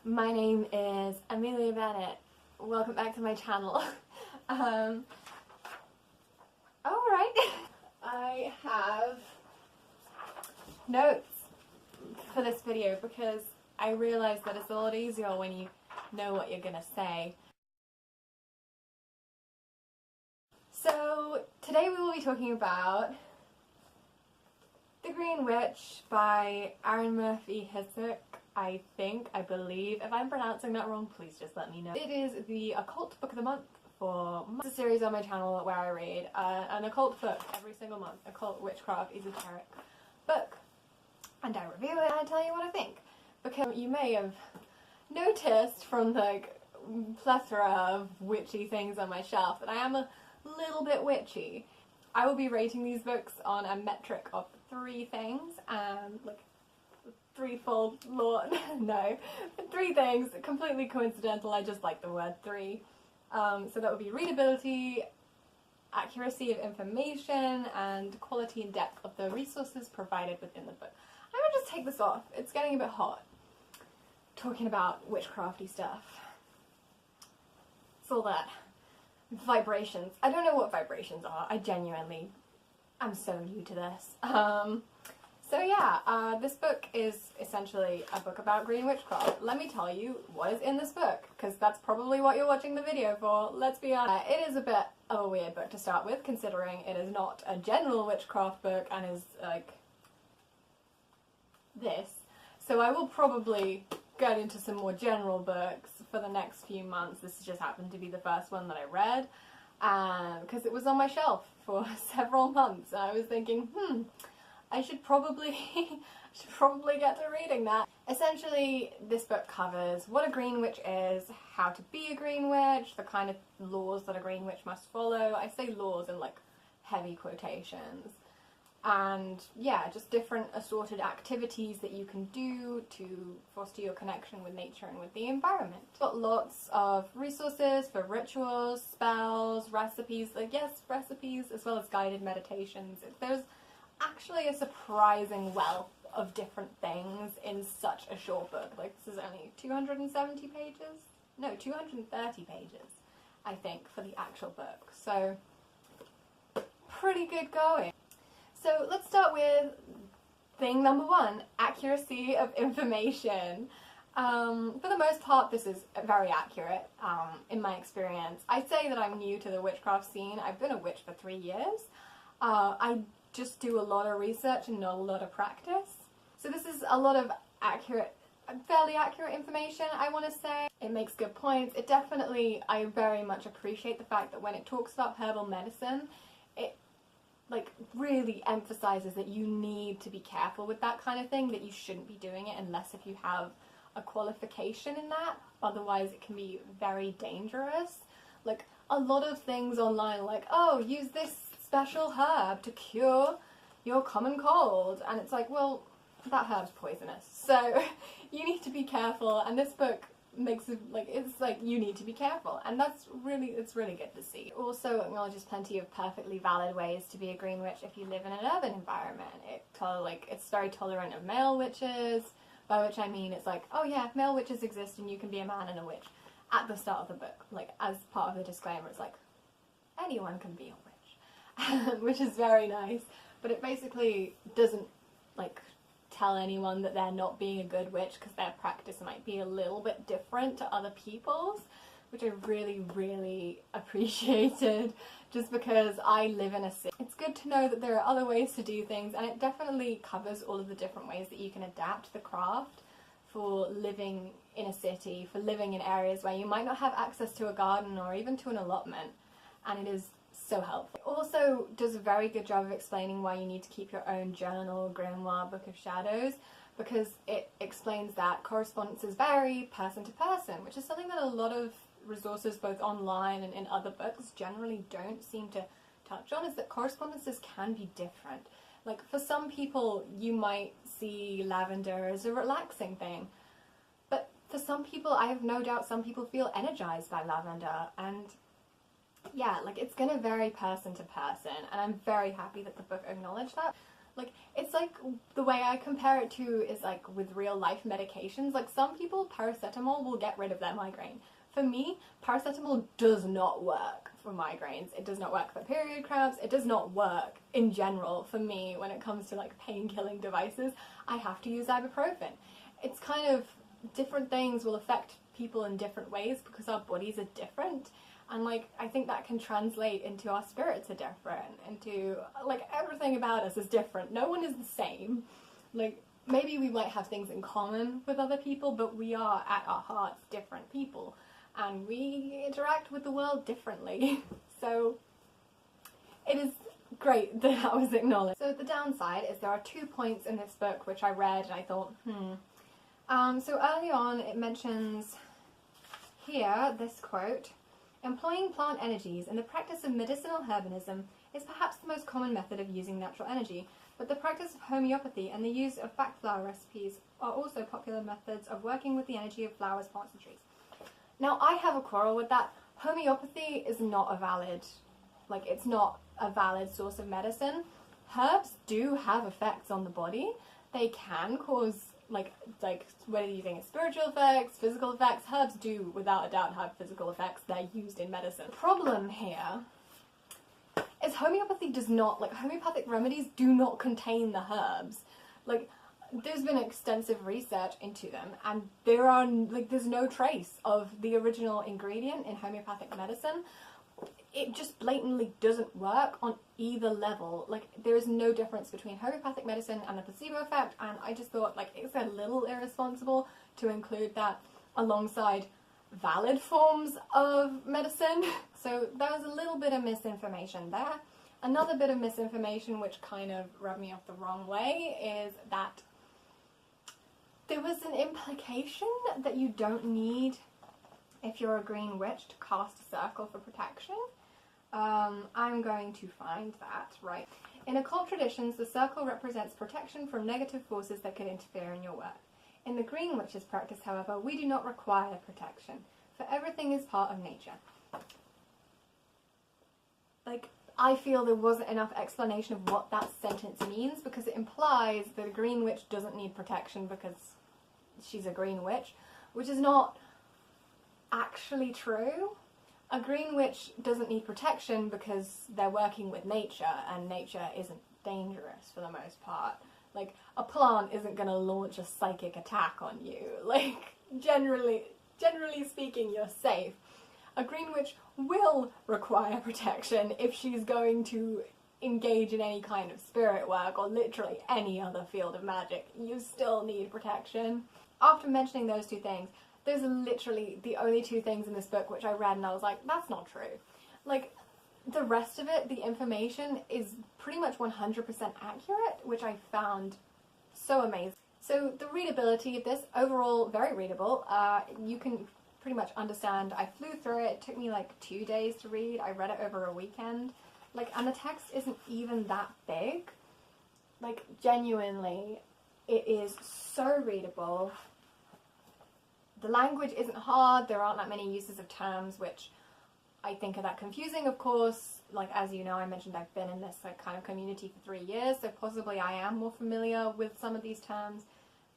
My name is Amelia Bennett. Welcome back to my channel. Alright. I have notes for this video because I realised that it's a lot easier when you know what you're gonna say. So today we will be talking about The Green Witch by Aaron Murphy Hissock. I believe. If I'm pronouncing that wrong, please just let me know. It is the Occult Book of the Month for months. It's a series on my channel where I read an occult book every single month. Occult, witchcraft, esoteric book. And I review it and I tell you what I think. Because you may have noticed from the plethora of witchy things on my shelf that I am a little bit witchy. I will be rating these books on a metric of 3 things, like threefold law, no, 3 things, completely coincidental, I just like the word 3. So that would be readability, accuracy of information, and quality and depth of the resources provided within the book. I'm gonna just take this off, it's getting a bit hot, talking about witchcrafty stuff. It's all that. Vibrations. I don't know what vibrations are, I genuinely am so new to this. So yeah, this book is essentially a book about green witchcraft. Let me tell you what is in this book, because that's probably what you're watching the video for, let's be honest. It is a bit of a weird book to start with, considering it is not a general witchcraft book and is like this. So I will probably get into some more general books for the next few months. This just happened to be the first one that I read, because it was on my shelf for several months, and I was thinking, I should probably get to reading that. Essentially, this book covers what a green witch is, how to be a green witch, the kind of laws that a green witch must follow. I say laws in like heavy quotations. And yeah, just different assorted activities that you can do to foster your connection with nature and with the environment. It's got lots of resources for rituals, spells, recipes, recipes, as well as guided meditations. There's actually a surprising wealth of different things in such a short book. Like, this is only 270 pages? No, 230 pages, I think, for the actual book. So, pretty good going. So, let's start with thing number 1, accuracy of information. For the most part, this is very accurate, in my experience. I'd say that I'm new to the witchcraft scene. I've been a witch for 3 years. I just do a lot of research and not a lot of practice. So this is a lot of fairly accurate information, I want to say. It makes good points. It definitely, I very much appreciate the fact that when it talks about herbal medicine, it like really emphasizes that you need to be careful with that kind of thing, that you shouldn't be doing it unless if you have a qualification in that. Otherwise it can be very dangerous. Like a lot of things online, like, oh, use this special herb to cure your common cold, and it's like, well, that herb's poisonous, so you need to be careful, and this book makes it like, it's like, you need to be careful, and it's really good to see. It also acknowledges plenty of perfectly valid ways to be a green witch if you live in an urban environment. It's very tolerant of male witches, by which I mean it's like, oh yeah, male witches exist and you can be a man and a witch at the start of the book. Like, as part of the disclaimer, it's like, anyone can be a witch. Which is very nice, but it basically doesn't like tell anyone that they're not being a good witch because their practice might be a little bit different to other people's, which I really appreciated, just because I live in a city. It's good to know that there are other ways to do things, and it definitely covers all of the different ways that you can adapt the craft for living in a city, for living in areas where you might not have access to a garden or even to an allotment, and it is so helpful. It also does a very good job of explaining why you need to keep your own journal, grimoire, book of shadows, because it explains that correspondences vary person to person, which is something that a lot of resources both online and in other books generally don't seem to touch on, is that correspondences can be different. Like, for some people you might see lavender as a relaxing thing, but for some people, I have no doubt some people feel energized by lavender, and yeah, like, it's gonna vary person to person, and I'm very happy that the book acknowledged that. Like, it's like, the way I compare it to is like with real life medications. Like, some people, paracetamol will get rid of their migraine. For me, paracetamol does not work for migraines. It does not work for period cramps. It does not work in general for me when it comes to like pain-killing devices. I have to use ibuprofen. It's kind of, different things will affect people in different ways because our bodies are different. And like, I think that can translate into our spirits are different, into like everything about us is different. No one is the same. Like, maybe we might have things in common with other people, but we are at our hearts different people. And we interact with the world differently. So it is great that that was acknowledged. So the downside is there are 2 points in this book which I read and I thought, so early on it mentions here, this quote, "Employing plant energies in the practice of medicinal herbalism is perhaps the most common method of using natural energy, but the practice of homeopathy and the use of back flower recipes are also popular methods of working with the energy of flowers, plants and trees." Now, I have a quarrel with that. Homeopathy is not a valid, like, it's not a valid source of medicine. Herbs do have effects on the body. They can cause, like whether you think it's spiritual effects, physical effects, herbs do, without a doubt, have physical effects. They're used in medicine. The problem here is homeopathy does not, like, homeopathic remedies do not contain the herbs. Like, there's been extensive research into them, and there are, like, there's no trace of the original ingredient in homeopathic medicine. It just blatantly doesn't work on either level. Like, there is no difference between homeopathic medicine and the placebo effect, and I just thought, like, it's a little irresponsible to include that alongside valid forms of medicine. So there was a little bit of misinformation there. Another bit of misinformation which kind of rubbed me off the wrong way is that there was an implication that you don't need, if you're a green witch, to cast a circle for protection. I'm going to find that, right. In occult traditions, the circle represents protection from negative forces that could interfere in your work. In the green witch's practice, however, we do not require protection, for everything is part of nature. Like, I feel there wasn't enough explanation of what that sentence means, because it implies that a green witch doesn't need protection because she's a green witch, which is not actually true. A green witch doesn't need protection because they're working with nature, and nature isn't dangerous for the most part. Like, a plant isn't going to launch a psychic attack on you. Like, generally speaking, you're safe. A green witch will require protection if she's going to engage in any kind of spirit work or literally any other field of magic. You still need protection. After mentioning those two things, there's literally the only two things in this book which I read and I was like, that's not true. Like, the rest of it, the information, is pretty much 100% accurate, which I found so amazing. So the readability of this, overall very readable. You can pretty much understand. I flew through it. It took me like 2 days to read. I read it over a weekend. Like, and the text isn't even that big. Like, genuinely, it is so readable. The language isn't hard. There aren't that many uses of terms which I think are that confusing, of course. Like, as you know, I mentioned I've been in this like kind of community for 3 years, so possibly I am more familiar with some of these terms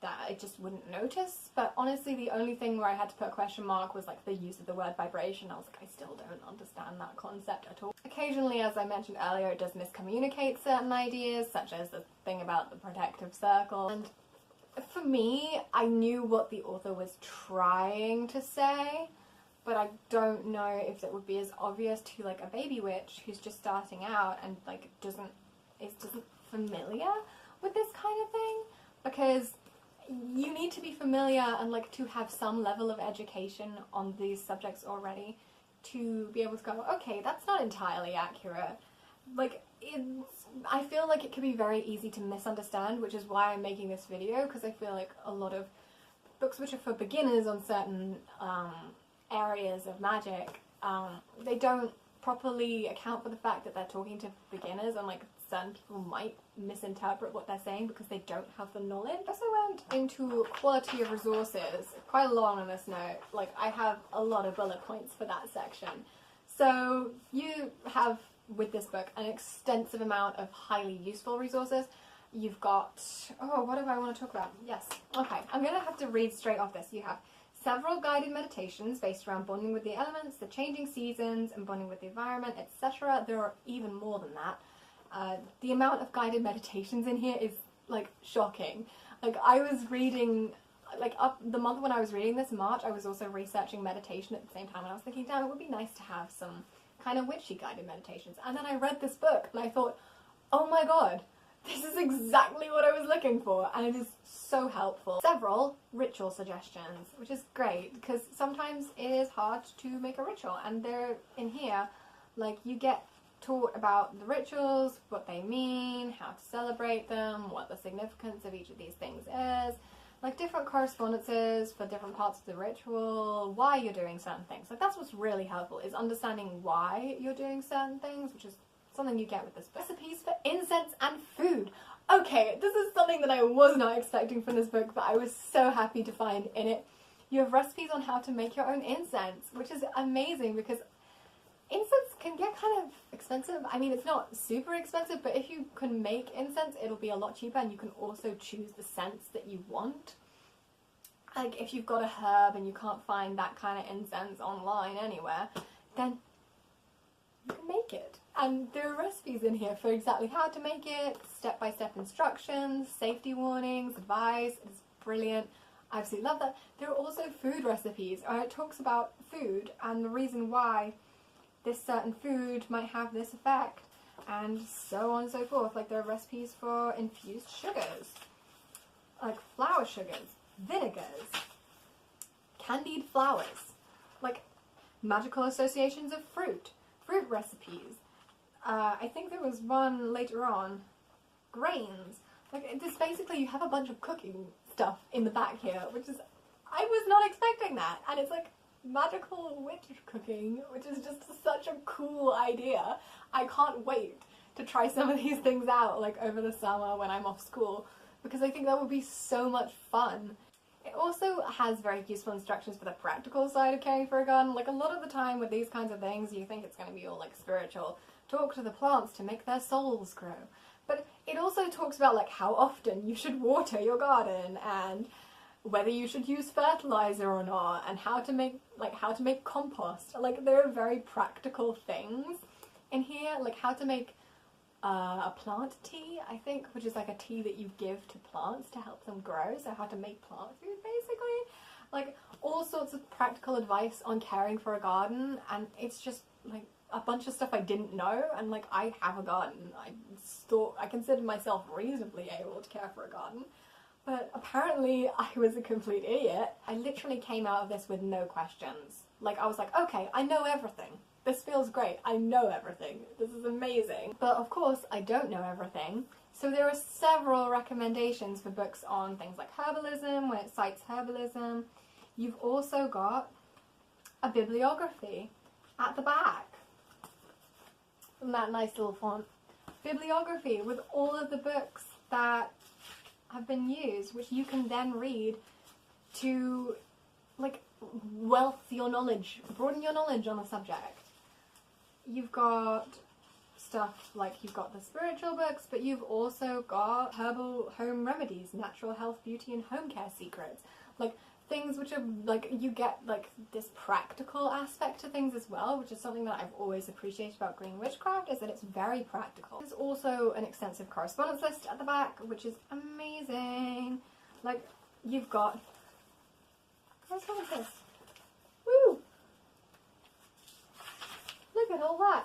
that I just wouldn't notice. But honestly, the only thing where I had to put a question mark was like the use of the word vibration. I was like, I still don't understand that concept at all. Occasionally, as I mentioned earlier, it does miscommunicate certain ideas, such as the thing about the protective circle. And for me, I knew what the author was trying to say, but I don't know if it would be as obvious to like a baby witch who's just starting out and like isn't familiar with this kind of thing, because you need to be familiar and like to have some level of education on these subjects already to be able to go, okay, that's not entirely accurate. Like, I feel like it could be very easy to misunderstand, which is why I'm making this video, because I feel like a lot of books which are for beginners on certain areas of magic, they don't properly account for the fact that they're talking to beginners, and like certain people might misinterpret what they're saying because they don't have the knowledge. I also went into quality of resources, quite long on this note. Like, I have a lot of bullet points for that section. So you have, with this book, an extensive amount of highly useful resources. You've got, oh, what do I want to talk about? Yes, okay, I'm going to have to read straight off this. You have several guided meditations based around bonding with the elements, the changing seasons, and bonding with the environment, etc. There are even more than that. The amount of guided meditations in here is, like, shocking. Like, I was reading, like, up the month when I was reading this, March, I was also researching meditation at the same time, and I was thinking, damn, it would be nice to have some kind of witchy guided meditations. And then I read this book, and I thought, oh my god, this is exactly what I was looking for, and it is so helpful. Several ritual suggestions, which is great, because sometimes it is hard to make a ritual, and they're in here, like, you get taught about the rituals, what they mean, how to celebrate them, what the significance of each of these things is, like different correspondences for different parts of the ritual, why you're doing certain things. Like, that's what's really helpful, is understanding why you're doing certain things, which is something you get with this book. Recipes for incense and food. Okay, this is something that I was not expecting from this book, but I was so happy to find in it. You have recipes on how to make your own incense, which is amazing because incense can get kind of expensive. I mean, it's not super expensive, but if you can make incense, it'll be a lot cheaper, and you can also choose the scents that you want. Like, if you've got a herb and you can't find that kind of incense online anywhere, then you can make it. And there are recipes in here for exactly how to make it, step-by-step instructions, safety warnings, advice. It's brilliant. I absolutely love that. There are also food recipes. It talks about food and the reason why this certain food might have this effect, and so on and so forth. Like, there are recipes for infused sugars, like flour sugars, vinegars, candied flowers, like magical associations of fruit recipes. I think there was one later on, grains. Like, this basically, you have a bunch of cooking stuff in the back here, which is, I was not expecting that, and it's like magical witch cooking, which is just such a cool idea. I can't wait to try some of these things out, like, over the summer when I'm off school, because I think that would be so much fun. It also has very useful instructions for the practical side of caring for a garden. Like, a lot of the time with these kinds of things, you think it's going to be all, like, spiritual. Talk to the plants to make their souls grow. But it also talks about, like, how often you should water your garden, and whether you should use fertilizer or not, and how to make compost. Like, there are very practical things in here, like how to make a plant tea, I think, which is like a tea that you give to plants to help them grow, so how to make plant food, basically. Like, all sorts of practical advice on caring for a garden, and it's just, like, a bunch of stuff I didn't know, and, like, I have a garden. I considered myself reasonably able to care for a garden, but apparently I was a complete idiot. I literally came out of this with no questions. Like, I was like, okay, I know everything. This feels great. I know everything. This is amazing. But of course, I don't know everything. So there are several recommendations for books on things like herbalism, when it cites herbalism. You've also got a bibliography at the back. And that nice little font. Bibliography with all of the books that have been used, which you can then read to, like, wealth your knowledge, broaden your knowledge on the subject. You've got stuff like, you've got the spiritual books, but you've also got herbal home remedies, natural health, beauty, and home care secrets. Like, things which are, like, you get, like, this practical aspect to things as well, which is something that I've always appreciated about Green Witchcraft, is that it's very practical. There's also an extensive correspondence list at the back, which is amazing. Like, you've got... What is this? Woo! Look at all that.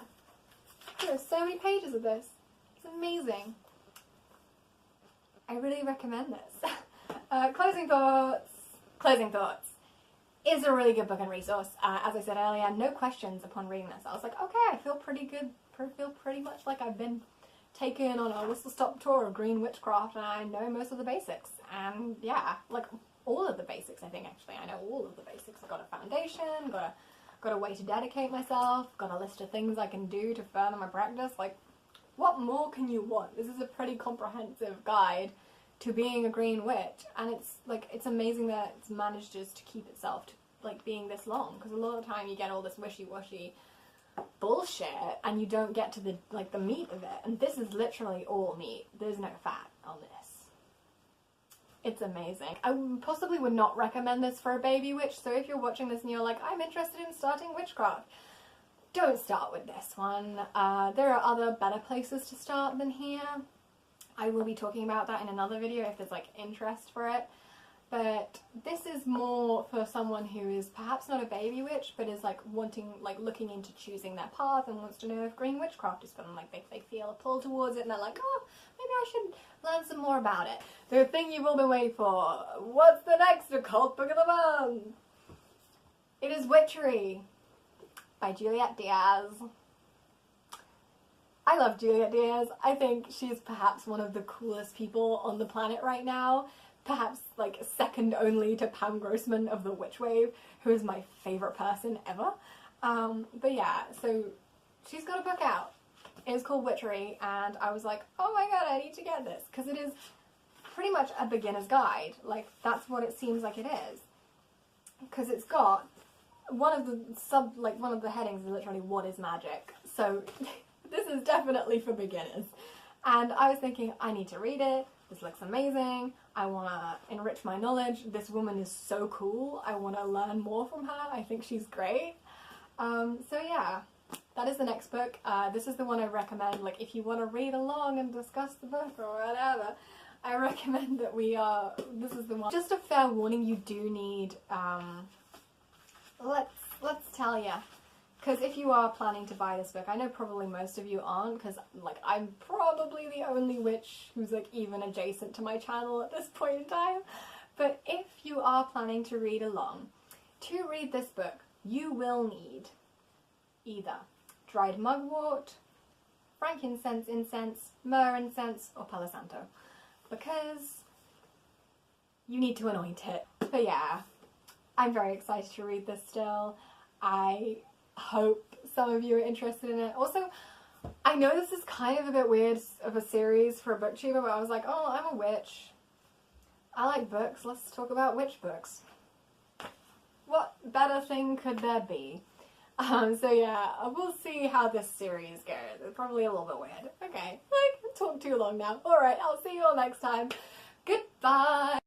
There are so many pages of this. It's amazing. I really recommend this. Closing thoughts. Closing Thoughts is a really good book and resource. As I said earlier, no questions upon reading this. I was like, okay, I feel pretty good. I feel pretty much like I've been taken on a whistle-stop tour of Green Witchcraft, and I know most of the basics. And yeah, like, all of the basics, I think, actually. I know all of the basics. I've got a foundation, got a way to dedicate myself, got a list of things I can do to further my practice. Like, what more can you want? This is a pretty comprehensive guide to being a green witch, and it's, like, it's amazing that it's managed just to keep itself to, like, being this long, because a lot of the time you get all this wishy-washy bullshit and you don't get to the the meat of it. And this is literally all meat. There's no fat on this. It's amazing. I possibly would not recommend this for a baby witch, so if you're watching this and you're like, I'm interested in starting witchcraft, don't start with this one. There are other better places to start than here. I will be talking about that in another video if there's interest for it. But this is more for someone who is perhaps not a baby witch, but is wanting, looking into choosing their path and wants to know if green witchcraft is for them. They feel a pull towards it and they're like, oh, maybe I should learn some more about it. The thing you've all been waiting for. What's the next occult book of the month? It is Witchery by Juliet Diaz. I love Juliet Diaz. I think she's perhaps one of the coolest people on the planet right now. Perhaps second only to Pam Grossman of the Witch Wave, who is my favourite person ever. But yeah, so she's got a book out. It is called Witchery, and I was like, oh my god, I need to get this, because it is pretty much a beginner's guide. That's what it seems like it is. Because it's got one of the headings is literally what is magic. So this is definitely for beginners. And I was thinking, I need to read it. This looks amazing. I want to enrich my knowledge. This woman is so cool. I want to learn more from her. I think she's great. So yeah, that is the next book. This is the one I recommend. If you want to read along and discuss the book or whatever, I recommend that this is the one. Just a fair warning, you do need, let's tell ya. Because if you are planning to buy this book, I know probably most of you aren't, because I'm probably the only witch who's even adjacent to my channel at this point in time. But if you are planning to read along, to read this book, you will need either dried mugwort, frankincense incense, myrrh incense, or palo santo, because you need to anoint it. But yeah, I'm very excited to read this still. I hope some of you are interested in it. Also, I know this is kind of a bit weird of a series for a booktuber, but I was like, oh, I'm a witch. I like books. Let's talk about witch books. What better thing could there be? So yeah, we'll see how this series goes. It's probably a little bit weird. Okay, I talked too long now. Alright, I'll see you all next time. Goodbye!